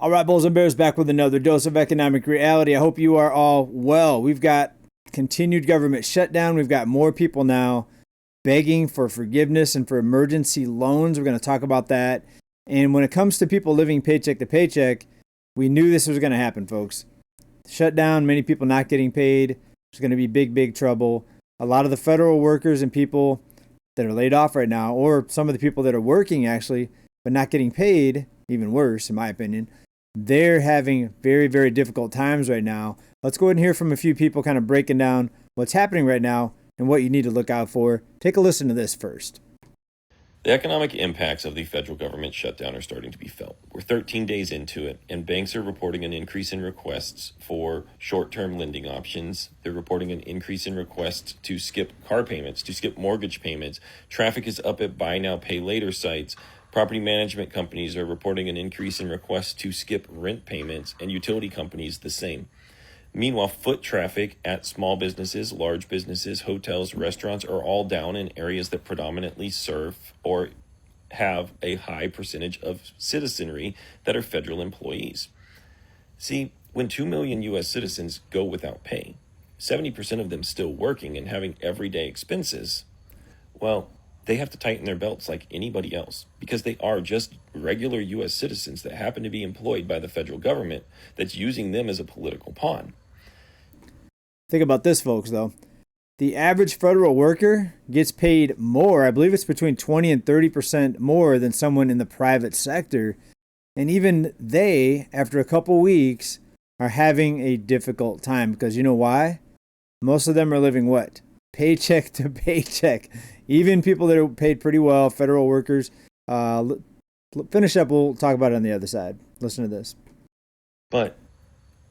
All right, Bulls and Bears, back with another dose of economic reality. I hope you are all well. We've got continued government shutdown. We've got more people now begging for forgiveness and for emergency loans. We're going to talk about that. And when it comes to people living paycheck to paycheck, we knew this was going to happen, folks. Shutdown, many people not getting paid. There's going to be big trouble. A lot of the federal workers and people that are laid off right now, or some of the people that are working actually, but not getting paid, even worse, in my opinion, they're having very difficult times right now. Let's go ahead and hear from a few people kind of breaking down what's happening right now and what you need to look out for. Take a listen to this first. The economic impacts of the federal government shutdown are starting to be felt. We're 13 days into it, and banks are reporting an increase in requests for short-term lending options. They're reporting an increase in requests to skip car payments, to skip mortgage payments. Traffic is up at buy now, pay later sites. Property management companies are reporting an increase in requests to skip rent payments, and utility companies the same. Meanwhile, foot traffic at small businesses, large businesses, hotels, restaurants are all down in areas that predominantly serve or have a high percentage of citizenry that are federal employees. See, when 2 million U.S. citizens go without pay, 70% of them still working and having everyday expenses, well, they have to tighten their belts like anybody else because they are just regular U.S. citizens that happen to be employed by the federal government that's using them as a political pawn. Think about this, folks, though. The average federal worker gets paid more. I believe it's between 20 and 30% more than someone in the private sector. And even they, after a couple weeks, are having a difficult time because you know why? Most of them are living what? Paycheck to paycheck. Even people that are paid pretty well, federal workers. Finish up, we'll talk about it on the other side. Listen to this. But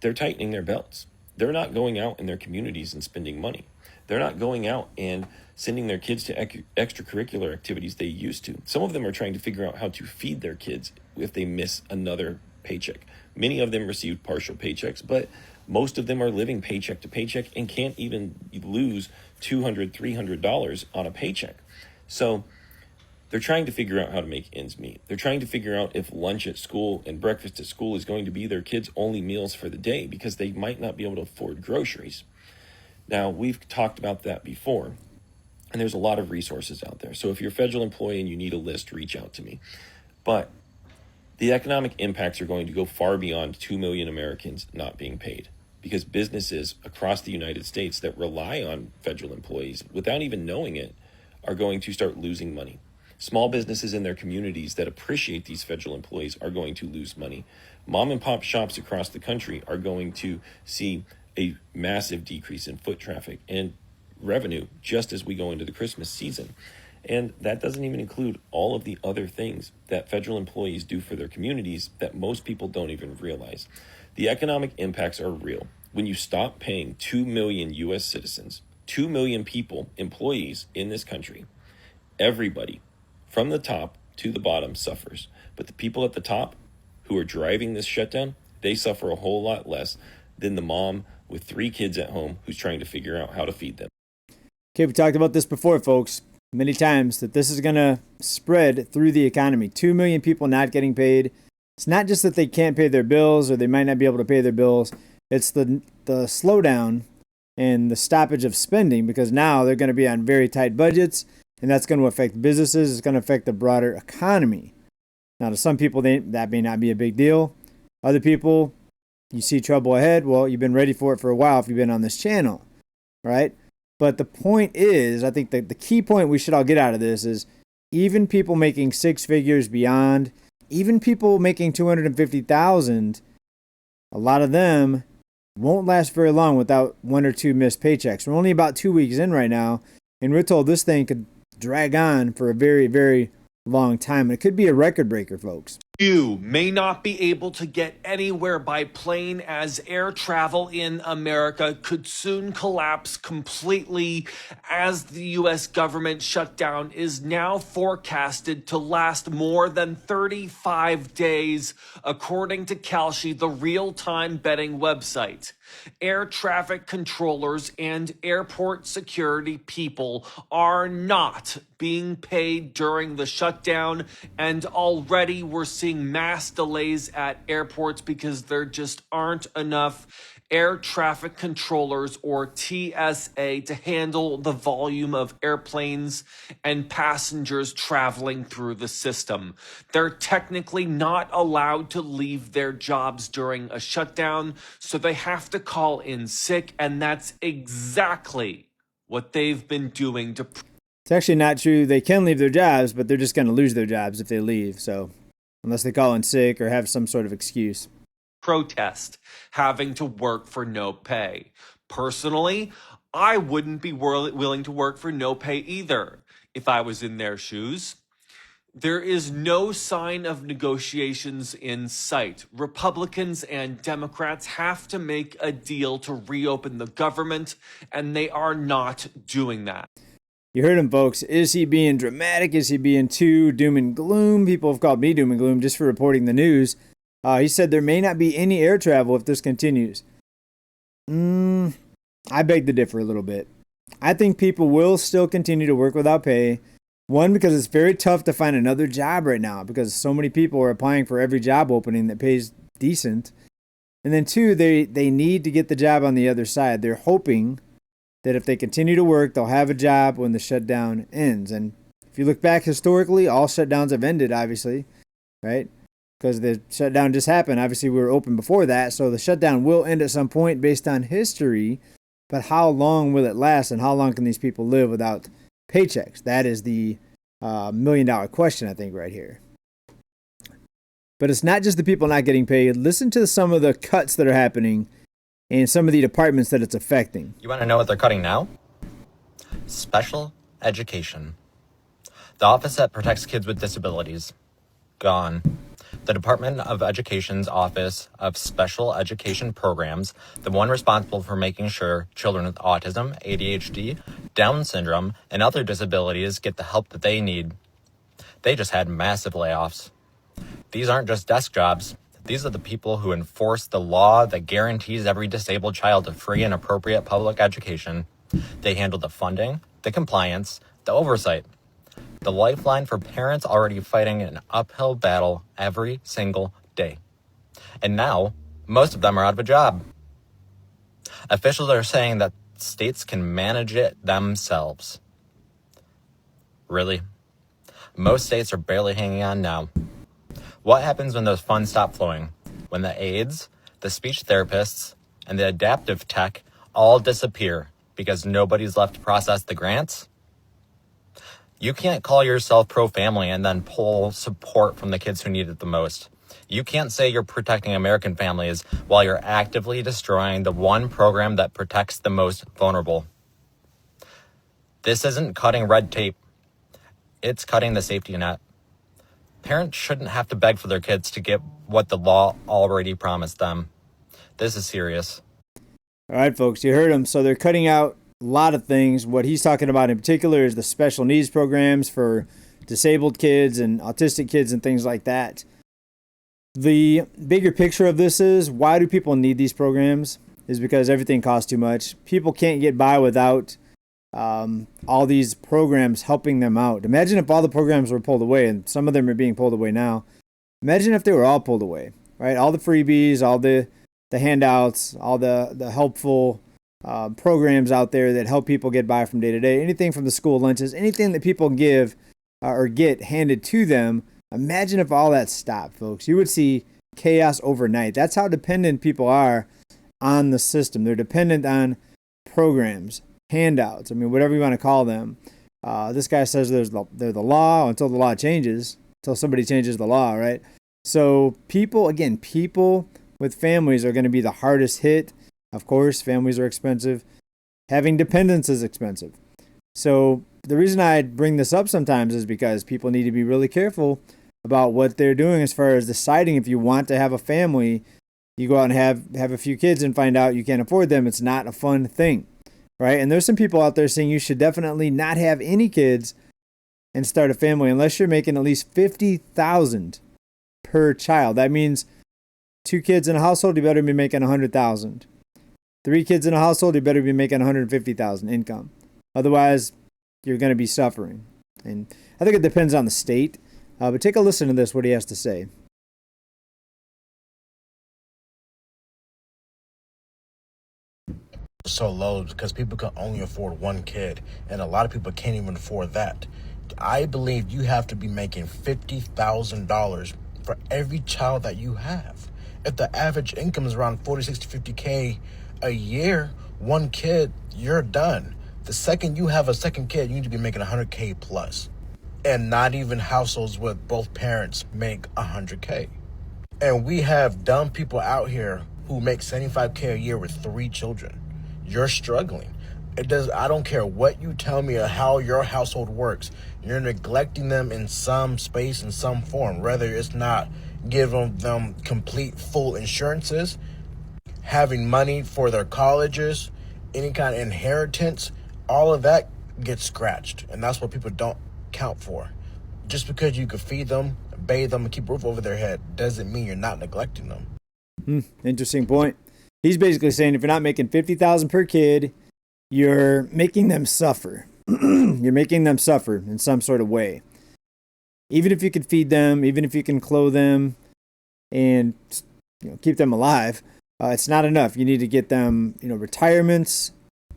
they're tightening their belts. They're not going out in their communities and spending money. They're not going out and sending their kids to extracurricular activities they used to. Some of them are trying to figure out how to feed their kids if they miss another paycheck. Many of them receive partial paychecks, but most of them are living paycheck to paycheck and can't even lose $200, $300 on a paycheck. So they're trying to figure out how to make ends meet. They're trying to figure out if lunch at school and breakfast at school is going to be their kids' only meals for the day because they might not be able to afford groceries. Now, we've talked about that before, and there's a lot of resources out there. So if you're a federal employee and you need a list, reach out to me. But the economic impacts are going to go far beyond 2 million Americans not being paid because businesses across the United States that rely on federal employees without even knowing it are going to start losing money. Small businesses in their communities that appreciate these federal employees are going to lose money. Mom and pop shops across the country are going to see a massive decrease in foot traffic and revenue just as we go into the Christmas season. And that doesn't even include all of the other things that federal employees do for their communities that most people don't even realize. The economic impacts are real. When you stop paying 2 million U.S. citizens, 2 million people, employees in this country, everybody from the top to the bottom suffers. But the people at the top who are driving this shutdown, they suffer a whole lot less than the mom with 3 kids at home who's trying to figure out how to feed them. Okay, we talked about this before, folks, many times, that this is going to spread through the economy. 2 million people not getting paid. It's not just that they can't pay their bills or they might not be able to pay their bills. It's the slowdown and the stoppage of spending because now they're going to be on very tight budgets, and that's going to affect businesses. It's going to affect the broader economy. Now, to some people, that may not be a big deal. Other people, you see trouble ahead. Well, you've been ready for it for a while if you've been on this channel, right? But the point is, I think the key point we should all get out of this is even people making 6 figures beyond, even people making $250,000, a lot of them won't last very long without 1 or 2 missed paychecks. We're only about 2 weeks in right now, and we're told this thing could drag on for a very long time. And it could be a record breaker, folks. You may not be able to get anywhere by plane as air travel in America could soon collapse completely as the U.S. government shutdown is now forecasted to last more than 35 days, according to Kalshi, the real-time betting website. Air traffic controllers and airport security people are not being paid during the shutdown, and already we're seeing seeing mass delays at airports because there just aren't enough air traffic controllers or TSA to handle the volume of airplanes and passengers traveling through the system. They're technically not allowed to leave their jobs during a shutdown, so they have to call in sick, and that's exactly what they've been doing to. It's actually not true. They can leave their jobs, but they're just going to lose their jobs if they leave. So unless they call in sick or have some sort of excuse. Protest having to work for no pay. Personally, I wouldn't be willing to work for no pay either if I was in their shoes. There is no sign of negotiations in sight. Republicans and Democrats have to make a deal to reopen the government, and they are not doing that. You heard him, folks. Is he being dramatic? Is he being too doom and gloom? People have called me doom and gloom just for reporting the news. He said there may not be any air travel if this continues. I beg to differ a little bit. I think people will still continue to work without pay. One, because it's very tough to find another job right now because so many people are applying for every job opening that pays decent. And then two, they need to get the job on the other side. They're hoping that if they continue to work, they'll have a job when the shutdown ends. And if you look back historically, all shutdowns have ended, obviously, right? Because the shutdown just happened. Obviously, we were open before that, so the shutdown will end at some point based on history. But how long will it last, and how long can these people live without paychecks? That is the million-dollar question, I think, right here. But it's not just the people not getting paid. Listen to some of the cuts that are happening in some of the departments that it's affecting. You want to know what they're cutting now? Special education. The office that protects kids with disabilities. Gone. The Department of Education's Office of Special Education Programs, the one responsible for making sure children with autism, ADHD, Down syndrome, and other disabilities get the help that they need. They just had massive layoffs. These aren't just desk jobs. These are the people who enforce the law that guarantees every disabled child a free and appropriate public education. They handle the funding, the compliance, the oversight. The lifeline for parents already fighting an uphill battle every single day. And now, most of them are out of a job. Officials are saying that states can manage it themselves. Really? Most states are barely hanging on now. What happens when those funds stop flowing? When the aides, the speech therapists, and the adaptive tech all disappear because nobody's left to process the grants? You can't call yourself pro-family and then pull support from the kids who need it the most. You can't say you're protecting American families while you're actively destroying the one program that protects the most vulnerable. This isn't cutting red tape. It's cutting the safety net. Parents shouldn't have to beg for their kids to get what the law already promised them. This is serious. All right, folks, you heard him. So they're cutting out a lot of things. What he's talking about in particular is the special needs programs for disabled kids and autistic kids and things like that. The bigger picture of this is, why do people need these programs? Is because everything costs too much. People can't get by without all these programs helping them out. Imagine if all the programs were pulled away, and some of them are being pulled away now. Imagine if they were all pulled away, right? All the freebies, all the handouts, all the helpful programs out there that help people get by from day to day. Anything from the school lunches, anything that people give or get handed to them. Imagine if all that stopped, folks. You would see chaos overnight. That's how dependent people are on the system. They're dependent on programs, handouts, whatever you want to call them. This guy says they're the law until the law changes, until somebody changes the law, right? So people with families are going to be the hardest hit. Of course, families are expensive. Having dependents is expensive. So the reason I bring this up sometimes is because people need to be really careful about what they're doing as far as deciding if you want to have a family. You go out and have a few kids and find out you can't afford them. It's not a fun thing, right? And there's some people out there saying you should definitely not have any kids and start a family unless you're making at least $50,000 per child. That means 2 kids in a household, you better be making $100,000. 3 kids in a household, you better be making $150,000 income. Otherwise, you're going to be suffering. And I think it depends on the state. But take a listen to this, what he has to say. so low because people can only afford one kid, and a lot of people can't even afford that. I believe you have to be making $50,000 for every child that you have. If the average income is around 40, 60, 50K a year, one kid, you're done. The second you have a second kid, you need to be making 100K plus. And not even households with both parents make 100K. And we have dumb people out here who make 75K a year with 3 children. You're struggling. I don't care what you tell me or how your household works. You're neglecting them in some space, in some form. Whether it's not giving them complete full insurances, having money for their colleges, any kind of inheritance, all of that gets scratched. And that's what people don't count for. Just because you could feed them, bathe them, and keep a roof over their head doesn't mean you're not neglecting them. Interesting point. He's basically saying if you're not making $50,000 per kid, you're making them suffer. You're making them suffer in some sort of way. Even if you can feed them, even if you can clothe them and keep them alive, it's not enough. You need to get them retirements,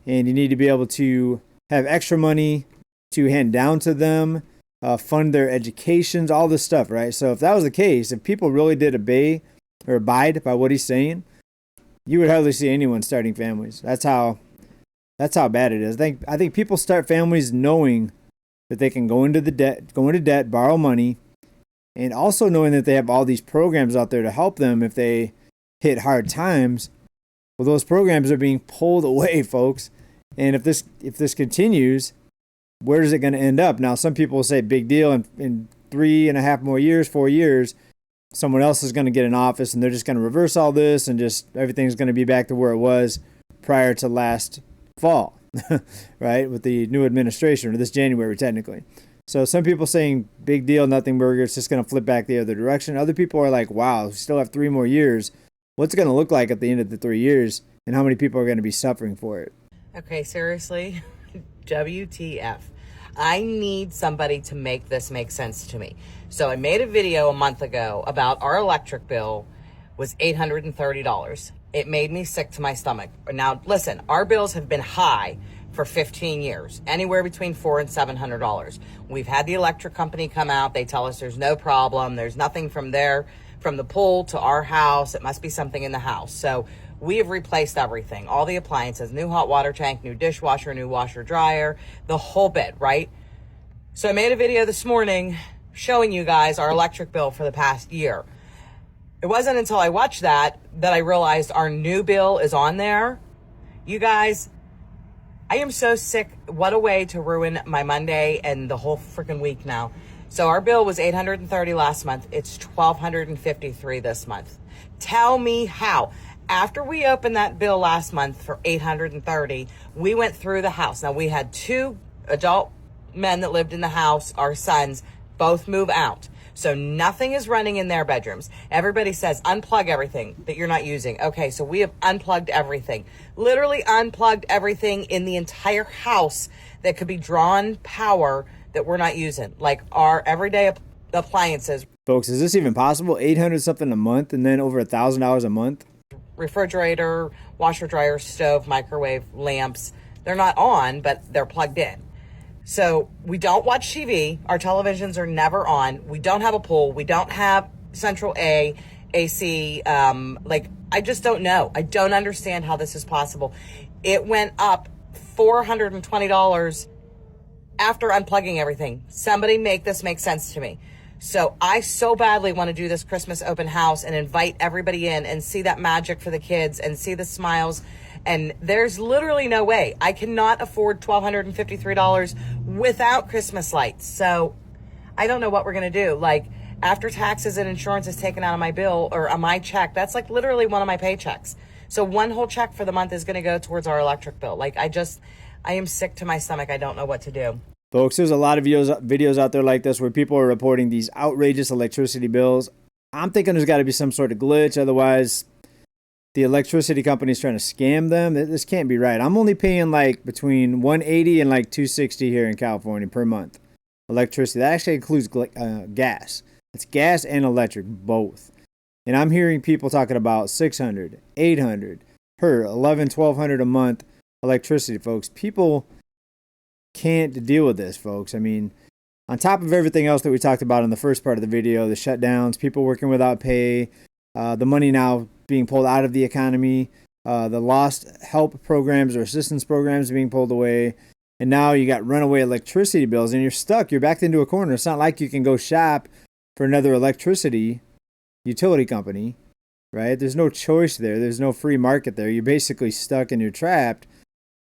and you need to be able to have extra money to hand down to them, fund their educations, all this stuff, right? So if that was the case, if people really did abide by what he's saying, you would hardly see anyone starting families. That's how bad it is. I think people start families knowing that they can go into debt, borrow money, and also knowing that they have all these programs out there to help them if they hit hard times. Well, those programs are being pulled away, folks. And if this continues, where is it going to end up? Now, some people will say big deal. In 3.5 more years, 4 years, someone else is going to get in office and they're just going to reverse all this and just everything's going to be back to where it was prior to last fall, right? With the new administration, or this January, technically. So some people saying big deal, nothing burger, it's just going to flip back the other direction. Other people are like, wow, we still have 3 more years. What's it going to look like at the end of the 3 years, and how many people are going to be suffering for it? Okay, seriously, WTF. I need somebody to make this make sense to me. So I made a video a month ago about our electric bill was $830. It made me sick to my stomach. Now, listen, our bills have been high for 15 years, anywhere between $400 and $700. We've had the electric company come out. They tell us there's no problem. There's nothing from the pole to our house. It must be something in the house. So we have replaced everything, all the appliances, new hot water tank, new dishwasher, new washer dryer, the whole bit, right? So I made a video this morning showing you guys our electric bill for the past year. It wasn't until I watched that I realized our new bill is on there. You guys, I am so sick. What a way to ruin my Monday and the whole freaking week now. So our bill was $830 last month. It's $1,253 this month. Tell me how. After we opened that bill last month for $830, we went through the house. Now, we had 2 adult men that lived in the house, our sons, both move out. So nothing is running in their bedrooms. Everybody says unplug everything that you're not using. Okay, so we have unplugged everything. Literally unplugged everything in the entire house that could be drawn power that we're not using, like our everyday appliances. Folks, is this even possible? 800 something a month and then over $1,000 a month? Refrigerator, washer, dryer, stove, microwave, lamps. They're not on, but they're plugged in. So we don't watch TV. Our televisions are never on. We don't have a pool. We don't have central AC. I just don't know. I don't understand how this is possible. It went up $420 after unplugging everything. Somebody make this make sense to me. So I so badly want to do this Christmas open house and invite everybody in and see that magic for the kids and see the smiles. And there's literally no way. I cannot afford $1,253 without Christmas lights. So I don't know what we're going to do. Like, after taxes and insurance is taken out of my bill or on my check, that's like literally one of my paychecks. So one whole check for the month is going to go towards our electric bill. Like, I am sick to my stomach. I don't know what to do. Folks, there's a lot of videos out there like this where people are reporting these outrageous electricity bills. I'm thinking there's got to be some sort of glitch. Otherwise, the electricity company is trying to scam them. This can't be right. I'm only paying like between $180 and like $260 here in California per month. Electricity. That actually includes gas. It's gas and electric, both. And I'm hearing people talking about $600, $800 per $1,100, $1,200 a month electricity, folks. People can't deal with this, folks. I mean, on top of everything else that we talked about in the first part of the video, the shutdowns, people working without pay, the money now being pulled out of the economy, the lost help programs or assistance programs being pulled away, and now you got runaway electricity bills, and you're stuck. You're backed into a corner. It's not like you can go shop for another electricity utility company, right? There's no choice there. There's no free market there. You're basically stuck and you're trapped.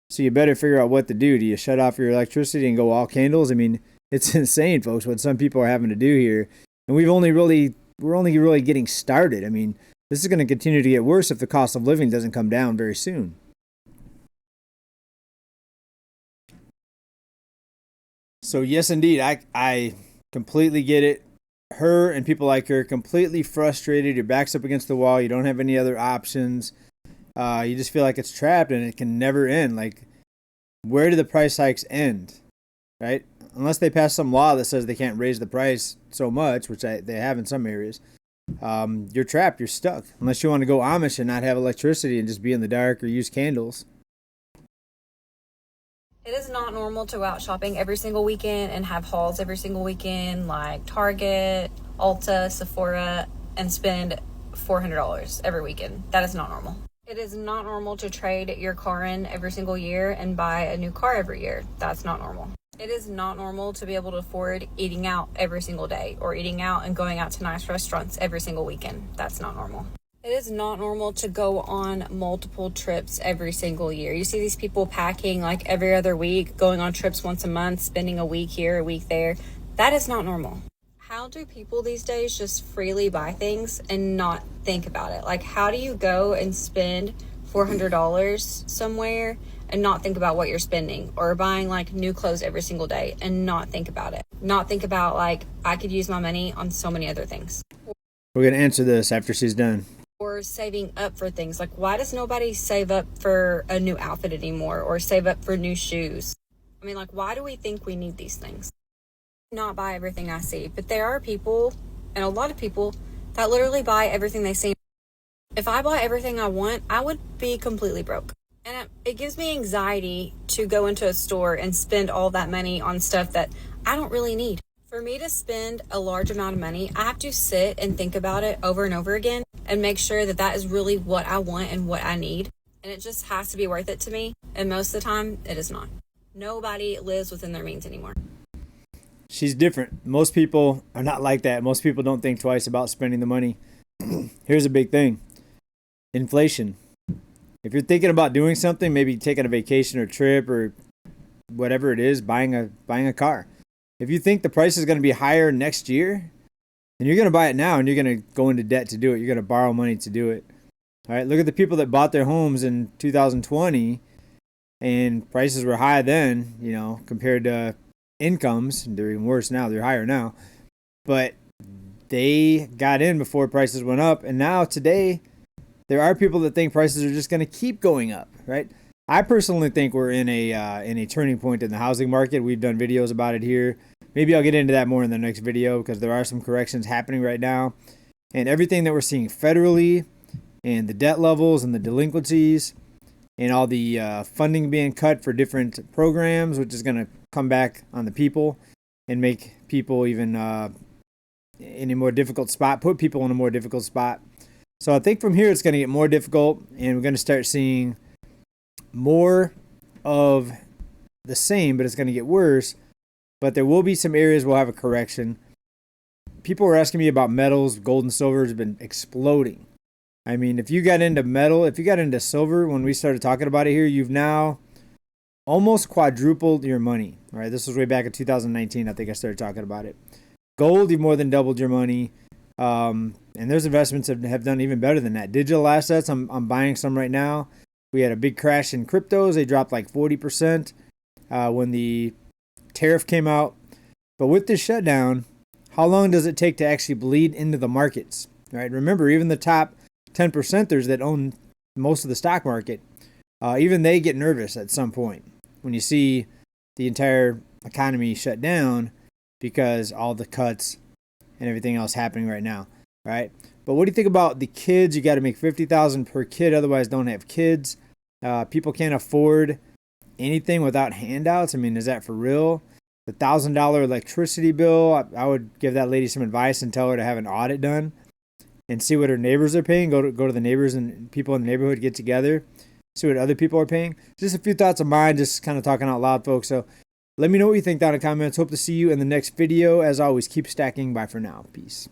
So you better figure out what to do. Do you shut off your electricity and go all candles? I mean, it's insane, folks, what some people are having to do here. And we're only really getting started. I mean, this is going to continue to get worse if the cost of living doesn't come down very soon. So yes, indeed, I completely get it. Her and people like her completely frustrated. Your back's up against the wall. You don't have any other options. You just feel like it's trapped and it can never end. Like, where do the price hikes end, right? Unless they pass some law that says they can't raise the price so much, which they have in some areas, you're trapped. You're stuck. Unless you want to go Amish and not have electricity and just be in the dark or use candles. It is not normal to go out shopping every single weekend and have hauls every single weekend like Target, Ulta, Sephora, and spend $400 every weekend. That is not normal. It is not normal to trade your car in every single year and buy a new car every year. That's not normal. It is not normal to be able to afford eating out every single day or eating out and going out to nice restaurants every single weekend. That's not normal. It is not normal to go on multiple trips every single year. You see these people packing like every other week, going on trips once a month, spending a week here, a week there. That is not normal. How do people these days just freely buy things and not think about it? Like, how do you go and spend $400 somewhere and not think about what you're spending, or buying like new clothes every single day and not think about it? Not think about, like, I could use my money on so many other things. We're going to answer this after she's done. Or saving up for things. Like, why does nobody save up for a new outfit anymore or save up for new shoes? I mean, like, why do we think we need these things? Not buy everything I see, but there are people, and a lot of people, that literally buy everything they see. If I bought everything I want, I would be completely broke. And it gives me anxiety to go into a store and spend all that money on stuff that I don't really need. For me to spend a large amount of money, I have to sit and think about it over and over again and make sure that that is really what I want and what I need. And it just has to be worth it to me. And most of the time, it is not. Nobody lives within their means anymore. She's different. Most people are not like that. Most people don't think twice about spending the money. Here's a big thing. Inflation. If you're thinking about doing something, maybe taking a vacation or trip or whatever it is, buying a car. If you think the price is going to be higher next year, then you're going to buy it now and you're going to go into debt to do it. You're going to borrow money to do it. All right, look at the people that bought their homes in 2020 and prices were high then, compared to incomes. They're even worse now. They're higher now. But they got in before prices went up. And now today, there are people that think prices are just going to keep going up, right? I personally think we're in a turning point in the housing market. We've done videos about it here. Maybe I'll get into that more in the next video because there are some corrections happening right now. And everything that we're seeing federally and the debt levels and the delinquencies and all the funding being cut for different programs, which is going to come back on the people and make people even in a more difficult spot, put people in a more difficult spot. So I think from here it's going to get more difficult and we're going to start seeing more of the same, but it's going to get worse. But there will be some areas we'll have a correction. People were asking me about metals. Gold and silver has been exploding. I mean, if you got into metal, if you got into silver when we started talking about it here, you've now almost quadrupled your money. All right, this was way back in 2019. I think I started talking about it. Gold, you've more than doubled your money. And there's investments that have done even better than that. Digital assets, I'm buying some right now. We had a big crash in cryptos. They dropped like 40% when the tariff came out. But with this shutdown, how long does it take to actually bleed into the markets? Right? Remember, even the top 10%ers that own most of the stock market, even they get nervous at some point when you see the entire economy shut down because all the cuts and everything else happening right now, right? But what do you think about the kids? You got to make $50,000 per kid, otherwise don't have kids. People can't afford anything without handouts. I mean, is that for real? The $1,000 electricity bill, I would give that lady some advice and tell her to have an audit done and see what her neighbors are paying. Go to the neighbors and people in the neighborhood, get together, see what other people are paying. Just a few thoughts of mine, just kind of talking out loud, folks. So let me know what you think down in the comments. Hope to see you in the next video. As always, keep stacking. Bye for now. Peace.